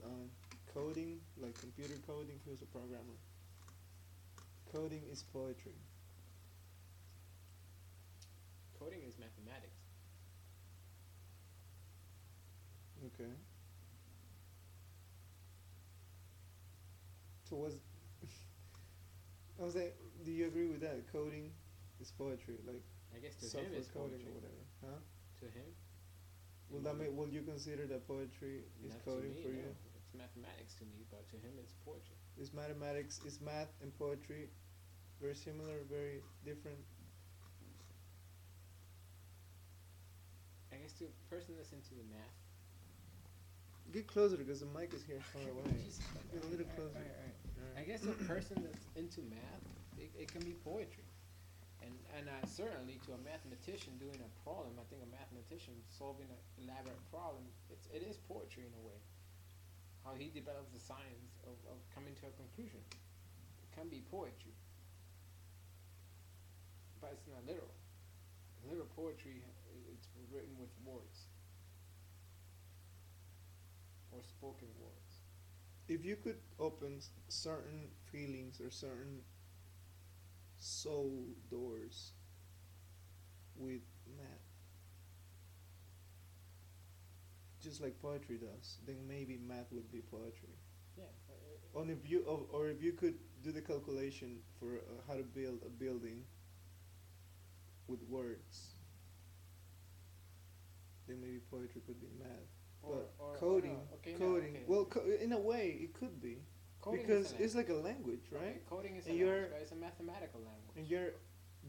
coding, like computer coding. He was a programmer. Coding is poetry. Coding is mathematics. Okay. So was I was like, do you agree with that? Coding is poetry, like I guess to him software it's coding poetry. or whatever, huh? To him. Will you consider that poetry is Not coding to me, for no. you? It's mathematics to me, but to him it's poetry. Is math and poetry very similar, very different? I guess to a person that's into the math. Get closer because the mic is here far away. Get a little closer. I guess a person that's into math, it can be poetry. And certainly to a mathematician doing a problem, I think a mathematician solving an elaborate problem, it is poetry in a way. How he develops the science of coming to a conclusion. It can be poetry. But it's not literal. Literal poetry, it's written with words. Or spoken words. If you could open certain feelings or certain soul doors with math, just like poetry does, then maybe math would be poetry. Yeah. On if you or if you could do the calculation for how to build a building with words, then maybe poetry could be math. But no. coding, Okay, no, coding. okay. Well, in a way, it could be Coding is because a it's language. like a language, right? Okay, coding is a And language, but it's a mathematical language. and you're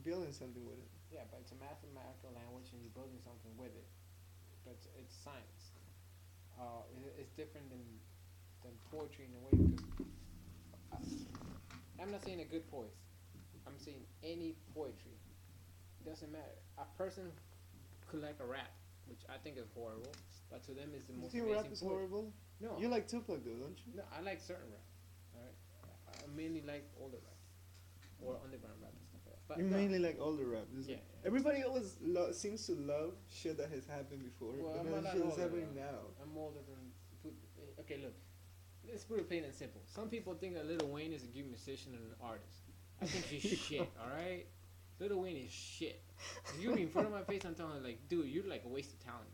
building something with it. Yeah, but it's a mathematical language, and you're building something with it. But it's science. It's different than poetry in a way because I'm not saying a good poet. I'm saying any poetry. It doesn't matter. A person could like a rap, which I think is horrible, but to them is the You most think amazing rap is poetry. horrible? No, You like Tupac though, don't you? no, I like certain rap. Alright, I mainly like older rap or underground rap and stuff like that. But You no, mainly like older rap. yeah, yeah. Everybody always seems to love shit that has happened before, Well, but I'm then not shit that that's older, happening though. now. I'm older than. Okay, look. Let's put it plain and simple. Some people think that Lil Wayne is a good musician and an artist. I think he's shit. All right, Lil Wayne is shit. If you're in front of my face, I'm telling you, like, dude, you're like a waste of talent.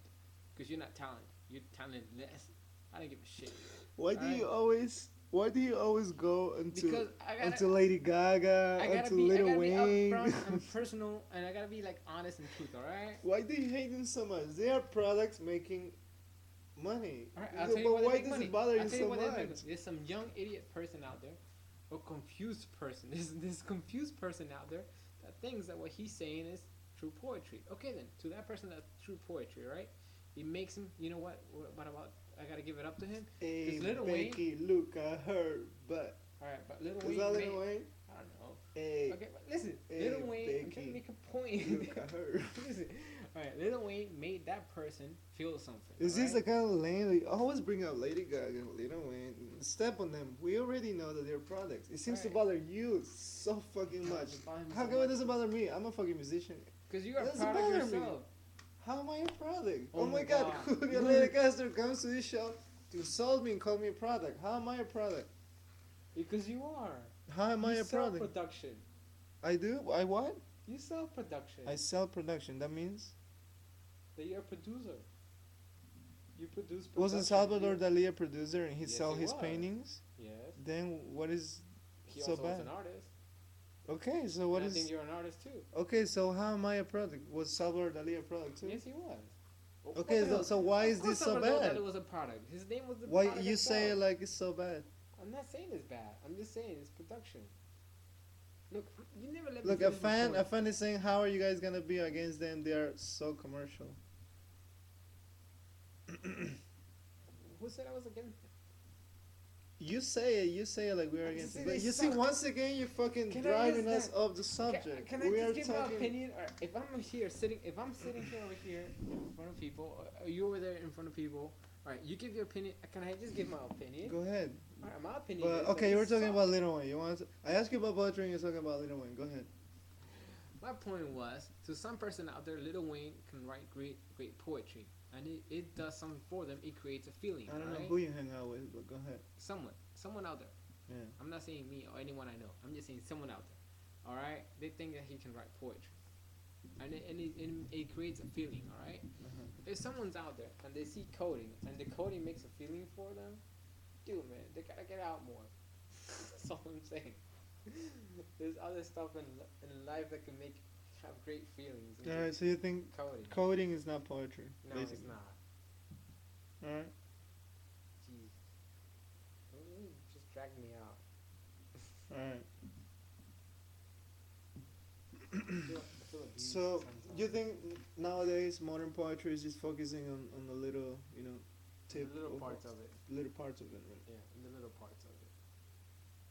Because you're not talented. You're talentless. I don't give a shit. Why do you always? Why do you always go Because until Lady Gaga, I gotta until be, I Lil gotta be Wayne? upfront and personal, and I gotta be like honest and truth. All right. Why do you hate them so much? They are products making money. All right. I'll So- tell you but what why they make does money. it bother I'll you tell you so what they make. much? There's some young idiot person out there, or confused person. This confused person out there that thinks that what he's saying is true poetry. Okay, then to that person that's true poetry, right? It makes him. You know what? What about? I gotta give it up to him. Hey, Lil Wayne- Becky, look at her butt. All right, but Lil Is Wayne. that made, Lil Wayne? I don't know. Hey, Okay, but listen, hey, Lil Wayne. I'm trying Becky, to make a point. look at her. Listen, all right, Lil Wayne made that person feel something. Is this alright? the kind of lane they always bring up Lady Gaga, Lil Wayne? Step on them. We already know that they're products. It seems to Right. bother you so fucking much. It bothers me How so come it much. doesn't bother me? I'm a fucking musician. Because you are It doesn't proud of bother me. yourself. How am I a product? Oh Oh, my my god, God. Julio Ledecaster comes to this show to insult me and call me a product. How am I a product? Because you are. How am I You a sell product? production. I do? I what? You sell production. I sell production. That means? That you're a producer. You produce production. Wasn't Salvador Dali a producer and he Yes, sell he his was. paintings? Yes. Then what is He so also was bad? an artist. Okay, so what And is... I think you're an artist too. Okay, so how am I a product? Was Salvador Dali a product too? Yes, he was. Well, Okay, what the hell? so why Of is course this so Salvador bad? Dali was a product. His name was the Why product you say it itself. like it's so bad? I'm not saying it's bad. I'm just saying it's production. Look, you never let me Look, a finish my fan point. is saying, how are you guys gonna be against them? They are so commercial. Who said I was against it? You say it like we're I against just it. say But they you see, suck. once again, you're fucking Can I driving just us off the subject. Can I we are just give my talking. opinion? Or if I'm here sitting, if I'm sitting here over here in front of people, or you over there in front of people, all right, you give your opinion. Can I just give my opinion? Go ahead. All right, my opinion. But is okay, that you it were talking sucks. about Lil Wayne. You want? I asked you about poetry, and you're talking about Lil Wayne. Go ahead. My point was, to some person out there, Lil Wayne can write great poetry, and it does something for them. It creates a feeling. I don't know right? who you hang out with, but go ahead. Someone out there. Yeah. I'm not saying me or anyone I know. I'm just saying someone out there. All right, they think that he can write poetry, and it creates a feeling. All right. Uh-huh. If someone's out there and they see coding and the coding makes a feeling for them, dude, man, they gotta get out more. That's all I'm saying. There's other stuff in life that can have great feelings. All right. So you think Coding. coding is not poetry? No, basically. it's not. All right. Jeez. You just dragged me out. All right. I feel abused So sometimes. you think nowadays modern poetry is just focusing on the little, The tip little parts of it. little parts of it, right? Yeah, the little parts of it.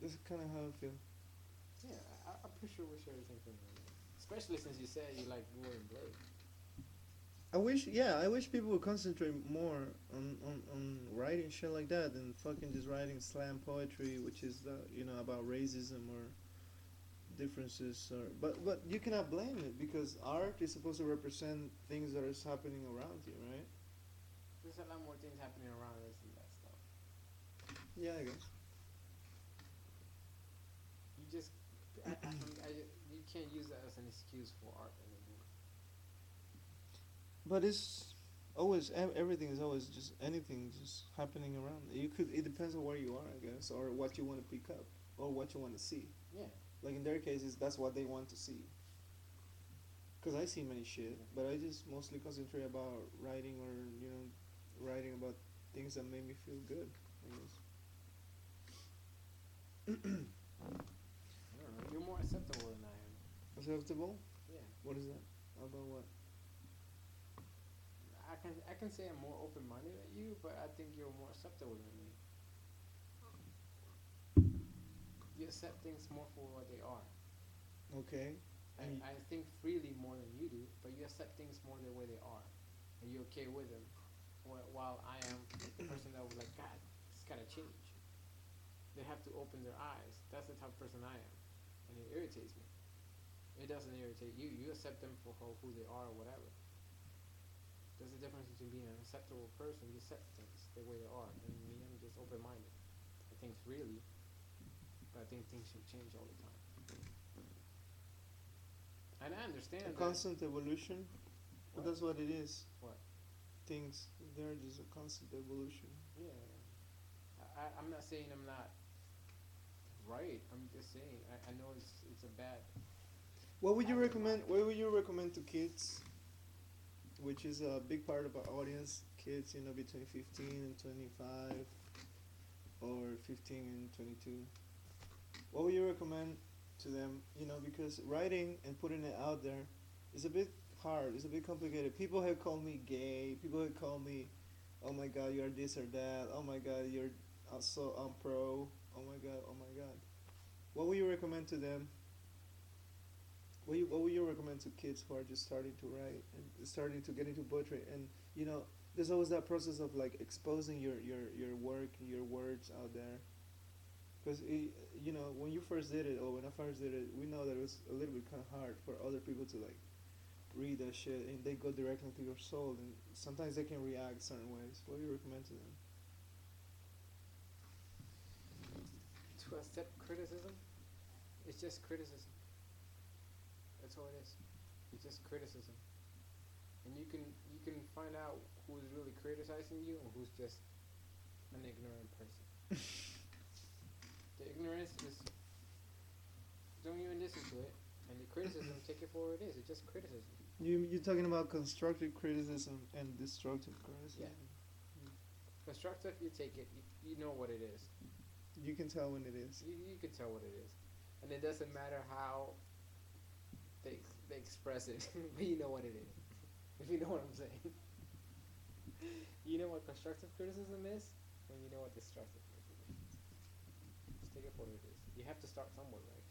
That's kind of how I feel. Yeah, I'm pretty sure we share the same thing. Right? Especially since you said you like William Blake. I wish people would concentrate more on writing shit like that than fucking just writing slam poetry, which is about racism or differences. But you cannot blame it because art is supposed to represent things that is happening around you, right? There's a lot more things happening around us than that stuff. Yeah, I guess. You just, you can't use that as an excuse for art anymore. But it's always everything is always just anything just happening around. You could it depends on where you are, I guess, or what you want to pick up or what you want to see. Yeah. Like in their cases, that's what they want to see. Cause I see many shit, but I just mostly concentrate about writing or writing about things that make me feel good. I guess. I don't know. You're more acceptable than I am. Acceptable? Yeah. What is that? About what? I can say I'm more open minded than you, but I think you're more acceptable than me. You accept things more for what they are. Okay. And I think freely more than you do, but you accept things more the way they are, and you're okay with them. While I am a person that was like, God, it's gotta change. They have to open their eyes. That's the type of person I am, and it irritates me. It doesn't irritate you. You accept them for who they are or whatever. There's a difference between being an acceptable person. You accept things the way they are, and me, I'm just open minded. I think freely, but I think things should change all the time. And I understand a that. constant evolution. But What? that's what it is. What? Things they're just a constant evolution. Yeah. I'm not saying I'm not right. I'm just saying I know it's a bad. What would you Habit of recommend? mine. What would you recommend to kids, which is a big part of our audience? Kids, between 15 and 25, or 15 and 22. What would you recommend to them? Because writing and putting it out there is a bit hard. It's a bit complicated. People have called me gay. People have called me, oh my God, you're this or that. Oh my God, you're so unpro. Oh my God, oh my God. What would you recommend to them? What would you recommend to kids who are just starting to write and starting to get into poetry? And there's always that process of like exposing your work, your words out there. Because when you first did it, or when I first did it, we know that it was a little bit kind of hard for other people to like read that shit, and they go directly to your soul, and sometimes they can react certain ways. What do you recommend to them? To accept criticism, it's just criticism. That's all it is. It's just criticism, and you can find out who's really criticizing you and who's just an ignorant person. The ignorance is don't even listen to it, and the criticism take it for what it is. It's just criticism. You're talking about constructive criticism and destructive criticism. Yeah. Constructive, you take it. You know what it is. You can tell when it is. You can tell what it is, and it doesn't matter how they express it, but you know what it is. If you know what I'm saying. You know what constructive criticism is, and you know what destructive criticism is. Just take it for what it is. You have to start somewhere, right?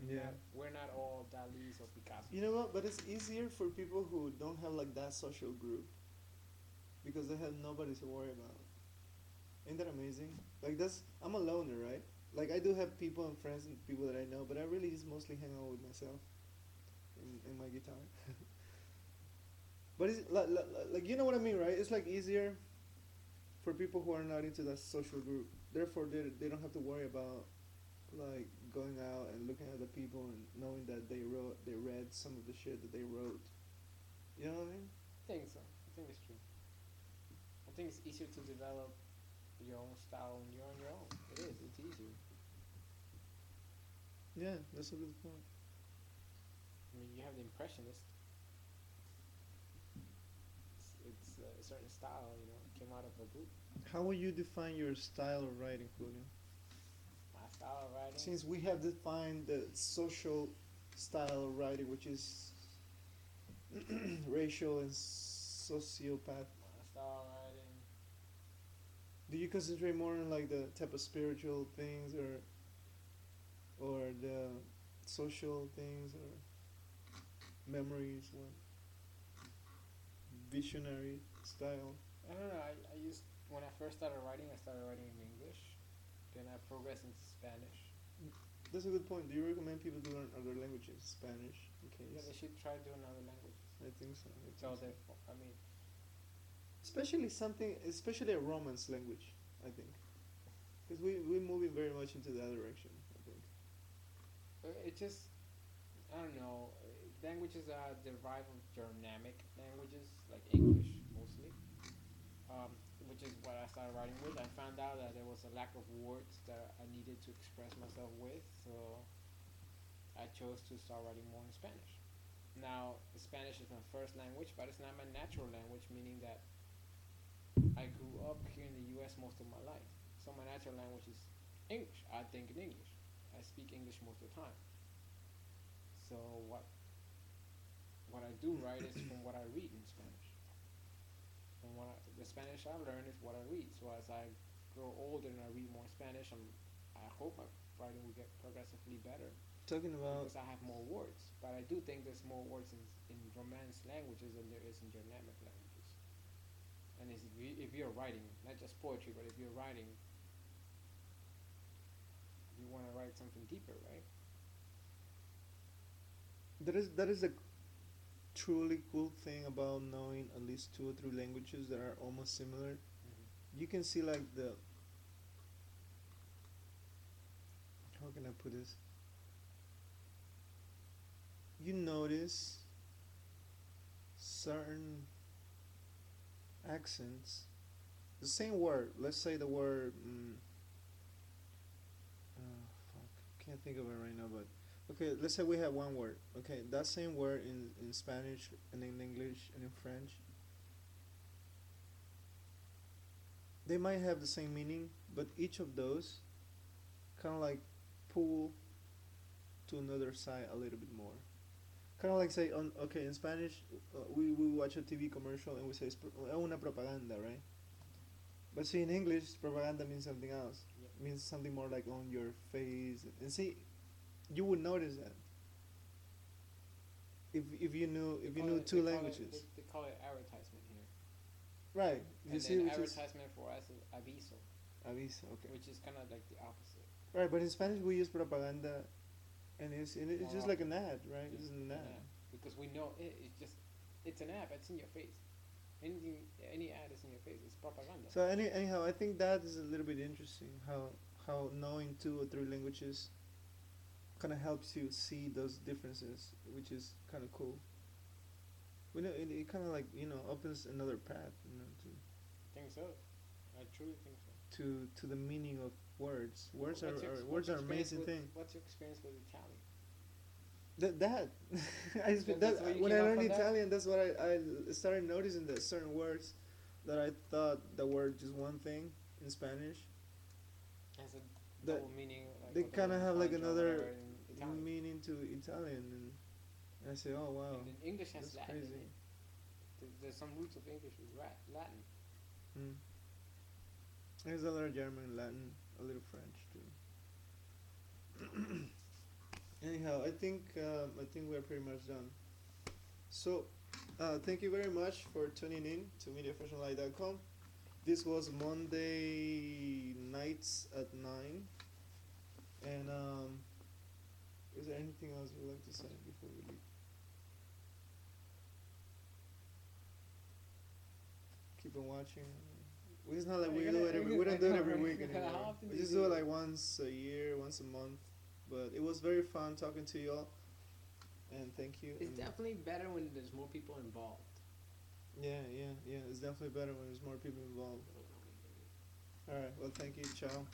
Yeah. We're not all Dali's or Picasso's. You know what? But it's easier for people who don't have like that social group because they have nobody to worry about. Ain't that amazing? Like I'm a loner, right? Like I do have people and friends and people that I know, but I really just mostly hang out with myself and my guitar. But it's like you know what I mean, right? It's like easier for people who are not into that social group. Therefore, they don't have to worry about like going out and looking at the people and knowing that they read some of the shit that they wrote. You know what I mean? I think so. I think it's true. I think it's easier to develop your own style when you're on your own. It is. It's easier. Yeah, that's a good point. I mean, you have the impressionist. It's a certain style, came out of a group. How would you define your style of writing, Julio? My style of writing. Since we have defined the social style of writing, which is racial and sociopath, My style of writing. do you concentrate more on like the type of spiritual things or the social things or memories? What visionary style? I don't know. I used when I first started writing. I started writing in English. Then I progressed into Spanish. That's a good point. Do you recommend people to learn other languages, Spanish, in case? Yeah, they should try doing other languages. I think so. So I mean, especially a Romance language. I think, because we're moving very much into that direction. I think. it just I don't know. Languages are derived from Germanic languages, like English mostly, um, which is what I started writing with. I found out that there was a lack of words that I needed to express myself with, so I chose to start writing more in Spanish. Now, Spanish is my first language, but it's not my natural language, meaning that I grew up here in the U.S. most of my life. So my natural language is English. I think in English. I speak English most of the time. So what I do write is from what I read in Spanish. From the Spanish I learn is what I read. So as I grow older and I read more Spanish, I hope my writing will get progressively better Talking about because I have more words. But I do think there's more words in Romance languages than there is in Germanic languages. And if you're writing, not just poetry, but if you're writing, you want to write something deeper, right? that is a truly cool thing about knowing at least two or three languages that are almost similar. You can see like the, how can I put this? You notice certain accents. The same word. Let's say the word. Fuck. Can't think of it right now. But okay, let's say we have one word. Okay, that same word in Spanish and in English and in French. They might have the same meaning, but each of those kind of like pull to another side a little bit more. Kind of like say on, okay, in Spanish, we watch a TV commercial and we say una propaganda, right? But see, in English, propaganda means something else. Yep. It means something more like on your face. And see, you would notice that if you knew two languages, They call it advertisement here. right? You And see, then which is advertisement for us is aviso, aviso, okay, which is kind of like the opposite. right? But in Spanish, we use propaganda, and it's More just like often. an ad, right? Yeah, It's an an ad. ad. Because we know it's an ad. It's in your face. Anything, any ad is in your face. It's propaganda. So anyhow, I think that is a little bit interesting. How knowing two or three languages kind of helps you see those differences, which is kind of cool. We know it kind of like opens another path, I think so. I truly think so. to the meaning of words. Words What's your words are experience amazing with thing. What's your experience with Italian? That That's where you when came I up learned from that. Italian, that's what I started noticing that certain words that I thought that were just one thing in Spanish, Has a that double meaning, like they or kind double of have like entendre or whatever another in Italian. meaning to Italian, and I say, oh wow, And then English has that's Latin in crazy. it. There's some roots of English with Latin. Mm. There's a little German, Latin, a little French too. Anyhow, I think we're pretty much done. So, thank you very much for tuning in to MediaFashionLight.com. This was Monday nights at 9. And is there anything else you'd like to say before we leave? Keep on watching. It's not like we do it every. We don't do it every week anymore. How often We do you just do it like once a year, once a month. But it was very fun talking to you all. And thank you. It's And definitely better when there's more people involved. yeah. It's definitely better when there's more people involved. All right. Well, thank you. Ciao.